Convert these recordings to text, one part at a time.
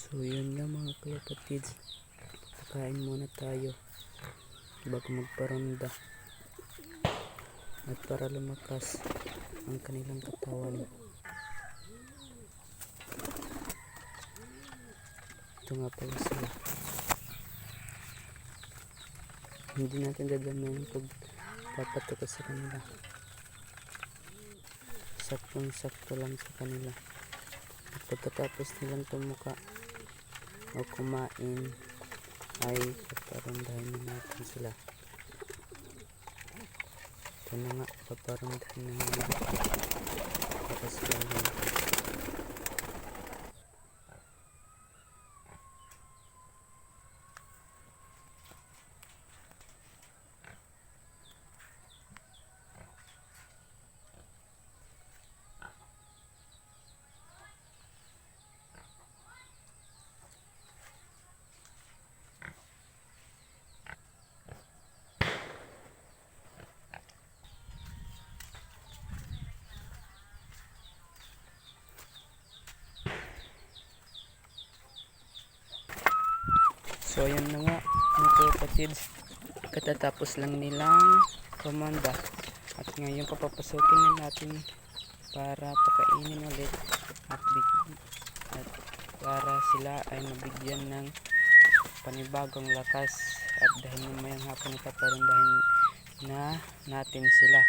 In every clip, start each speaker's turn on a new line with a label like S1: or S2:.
S1: So yun lang mga kalapatids, kain muna tayo bago magparonda at para lumakas ang kanilang katawan. Ito nga pala sila. Hindi natin dadamayin pag papatuka sa kanila. Saktong sakto lang sa kanila. At pagkatapos nilang tumuka o kumain ay paparondahin na natin sila. Ito na nga, paparondahin na natin para sila lumakas. So ayan na nga mga kapatids, katatapos lang nilang kumanda at ngayon papapasukin na natin para pakainin ulit at para sila ay mabigyan ng panibagong lakas. At dahil mamayang hapon ipaparondahin na natin sila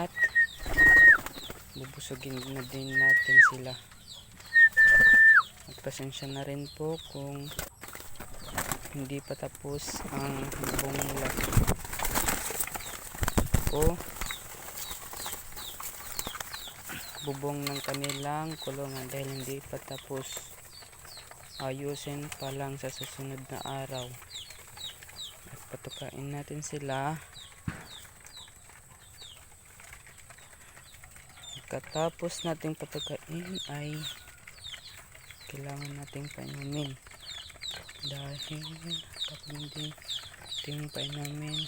S1: at bubusugin na din natin sila. At pasensya na rin po kung hindi pa tapos ang bubong nila o bubong ng kanilang kulungan dahil hindi pa tapos. Ayusin pa lang sa susunod na araw at patukain natin sila. Pagkatapos nating patukain ay kailangan nating painumin dahil kapag hindi nating painumin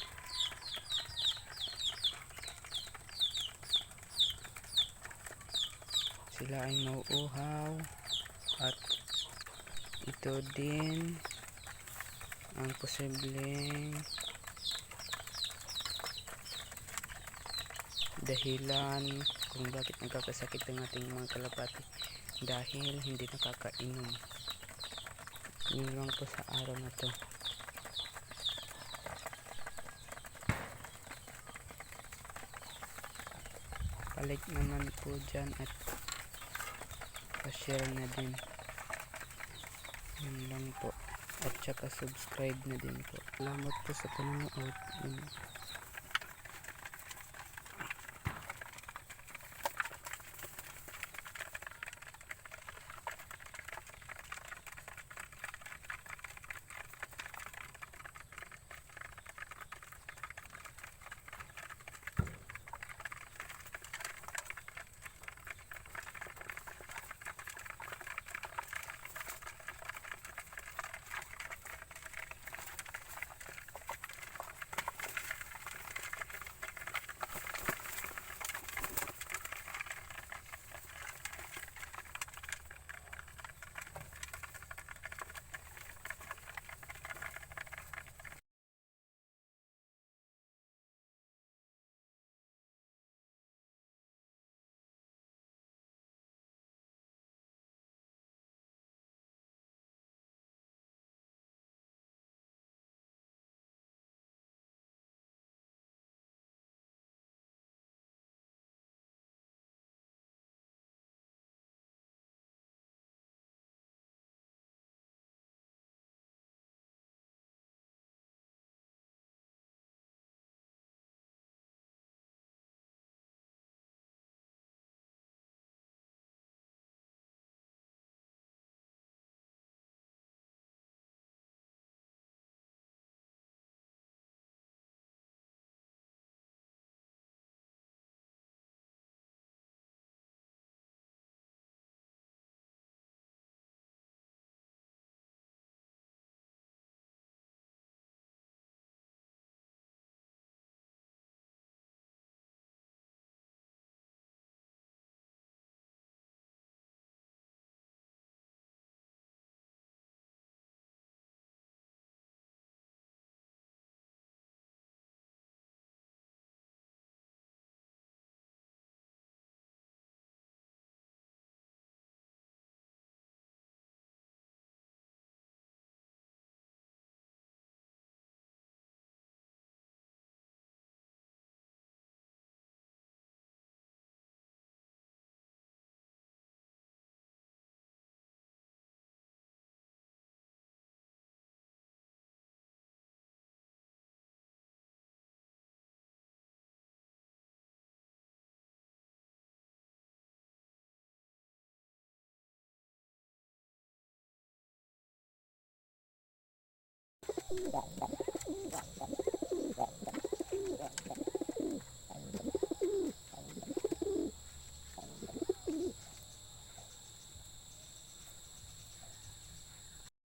S1: sila ay mauuhaw at ito din ang posibleng dahilan kung bakit nagkakasakit ang ating mga kalapati dahil hindi nakakainom. Yun lang po sa araw na to. Palik naman po dyan at pa-share na din. Yun lang po. At saka subscribe na din po. Salamat po sa panonood.